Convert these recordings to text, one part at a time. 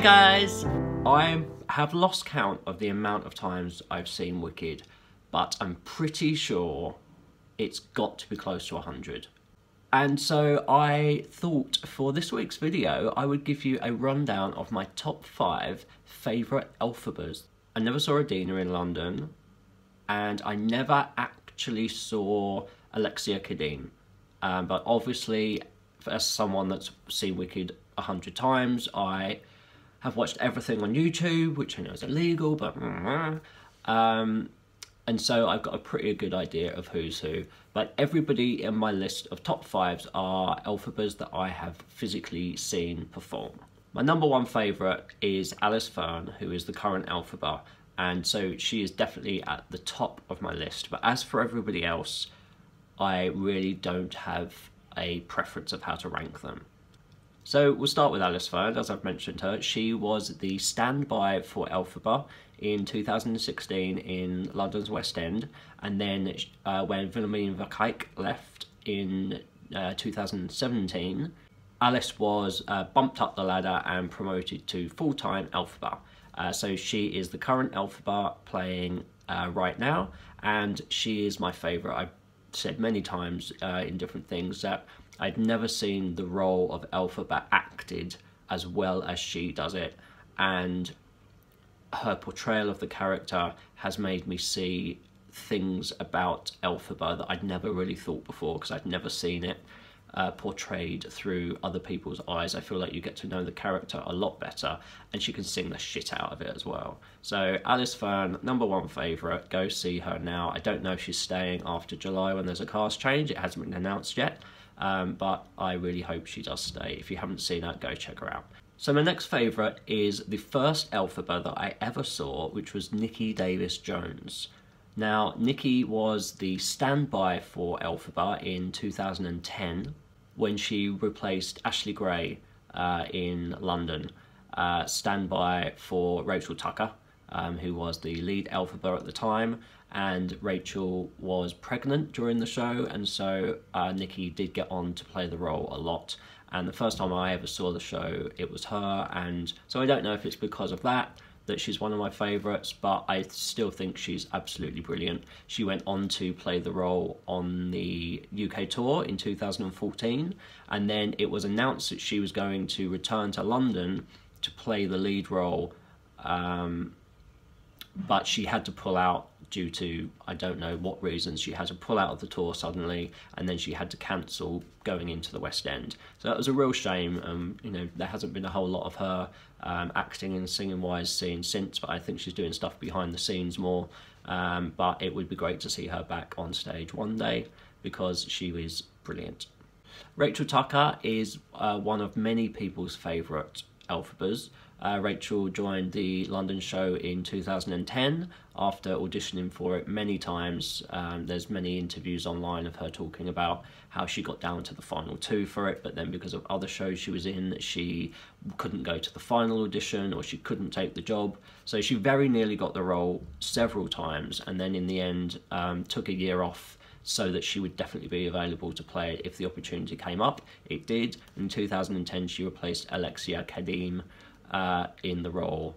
guys! I have lost count of the amount of times I've seen Wicked, but I'm pretty sure it's got to be close to 100. And so I thought for this week's video I would give you a rundown of my top 5 favourite Elphabas. I never saw Adina in London, and I never actually saw Alexia Kadim. But obviously, as someone that's seen Wicked 100 times, I have watched everything on YouTube, which I know is illegal, but and so I've got a pretty good idea of who's who. But everybody in my list of top 5s are Elphabas that I have physically seen perform. My number 1 favourite is Alice Fearn, who is the current Elphaba, and so she is definitely at the top of my list. But as for everybody else, I really don't have a preference of how to rank them. So we'll start with Alice Fearn, as I've mentioned her. She was the standby for Elphaba in 2016 in London's West End, and then when Wilhelmine Verkijk left in 2017, Alice was bumped up the ladder and promoted to full-time Elphaba. So she is the current Elphaba playing right now, and she is my favourite. I've said many times in different things that I'd never seen the role of Elphaba acted as well as she does it, and her portrayal of the character has made me see things about Elphaba that I'd never really thought before, because I'd never seen it portrayed through other people's eyes. I feel like you get to know the character a lot better, and she can sing the shit out of it as well. So Alice Fearn, number 1 favourite, go see her now. I don't know if she's staying after July when there's a cast change, it hasn't been announced yet, but I really hope she does stay. If you haven't seen her, go check her out. So my next favourite is the first Elphaba that I ever saw, which was Nikki DavisJones. Now, Nikki was the standby for Elphaba in 2010 when she replaced Ashley Gray in London, standby for Rachel Tucker, who was the lead Elphaba at the time, and Rachel was pregnant during the show, and so Nikki did get on to play the role a lot. And the first time I ever saw the show, it was her, and so I don't know if it's because of that she's one of my favourites, but I still think she's absolutely brilliant. She went on to play the role on the UK tour in 2014, and then it was announced that she was going to return to London to play the lead role, but she had to pull out due to, I don't know what reasons. She had to pull out of the tour suddenly, and then she had to cancel going into the West End. So that was a real shame. You know, there hasn't been a whole lot of her acting and singing wise seen since, but I think she's doing stuff behind the scenes more. But it would be great to see her back on stage one day, because she is brilliant. Rachel Tucker is one of many people's favourite Elphabas. Rachel joined the London show in 2010 after auditioning for it many times. There's many interviews online of her talking about how she got down to the final 2 for it, but then because of other shows she was in, she couldn't go to the final audition, or she couldn't take the job. So she very nearly got the role several times, and then in the end took a year off so that she would definitely be available to play it if the opportunity came up. It did. In 2010 she replaced Alexia Kadim in the role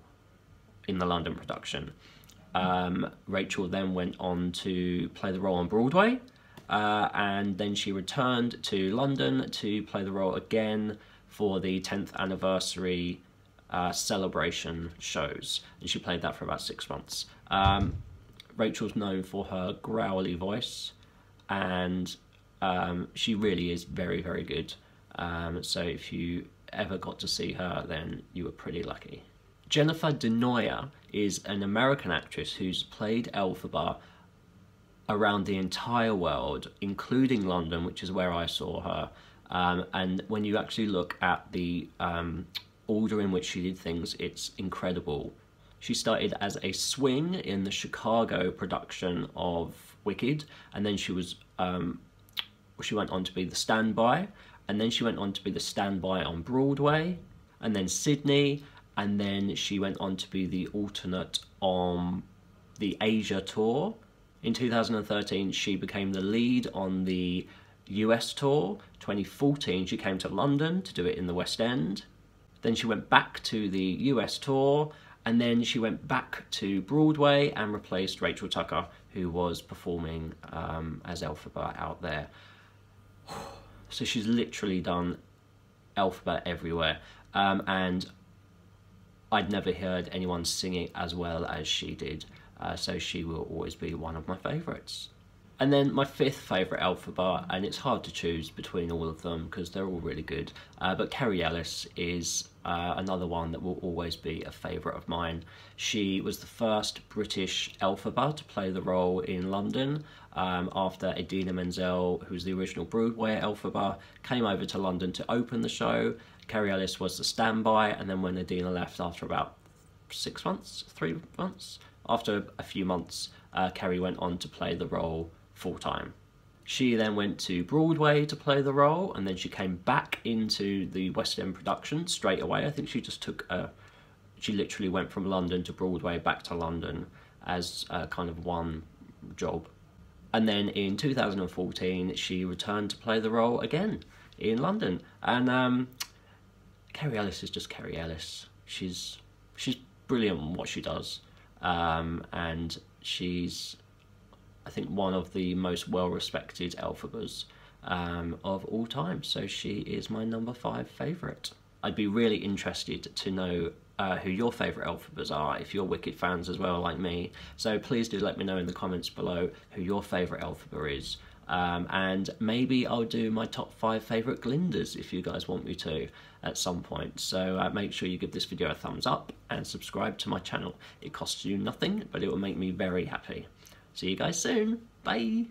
in the London production. Rachel then went on to play the role on Broadway, and then she returned to London to play the role again for the 10th anniversary celebration shows, and she played that for about 6 months. Rachel's known for her growly voice, and she really is very, very good. So if you ever got to see her, then you were pretty lucky. Jennifer DeNooyer is an American actress who's played Elphaba around the entire world, including London, which is where I saw her. And when you actually look at the order in which she did things, it's incredible. She started as a swing in the Chicago production of Wicked, and then she went on to be the standby, and then she went on to be the standby on Broadway, and then Sydney, and then she went on to be the alternate on the Asia tour. In 2013, she became the lead on the US tour. 2014, she came to London to do it in the West End. Then she went back to the US tour, and then she went back to Broadway and replaced Rachel Tucker, who was performing as Elphaba out there. So she's literally done Elphaba everywhere, and I'd never heard anyone sing it as well as she did, so she will always be one of my favourites. And then my fifth favourite Elphaba, and it's hard to choose between all of them because they're all really good, but Carrie Ellis is another one that will always be a favourite of mine. She was the first British Elphaba to play the role in London, after Idina Menzel, who's the original Broadway Elphaba, came over to London to open the show. Carrie Ellis was the standby, and then when Idina left after about 3 months, after a few months, Carrie went on to play the role full-time. She then went to Broadway to play the role, and then she came back into the West End production straight away. I think she just she literally went from London to Broadway back to London as kind of one job. And then in 2014, she returned to play the role again in London. And Carrie Ellis is just Carrie Ellis. She's brilliant in what she does, and she's, I think, one of the most well-respected Elphabas of all time. So she is my number 5 favourite. I'd be really interested to know who your favourite Elphabas are, if you're Wicked fans as well like me. So please do let me know in the comments below who your favourite Elphaba is. And maybe I'll do my top 5 favourite Glindas if you guys want me to at some point. So make sure you give this video a thumbs up and subscribe to my channel. It costs you nothing, but it will make me very happy. See you guys soon. Bye.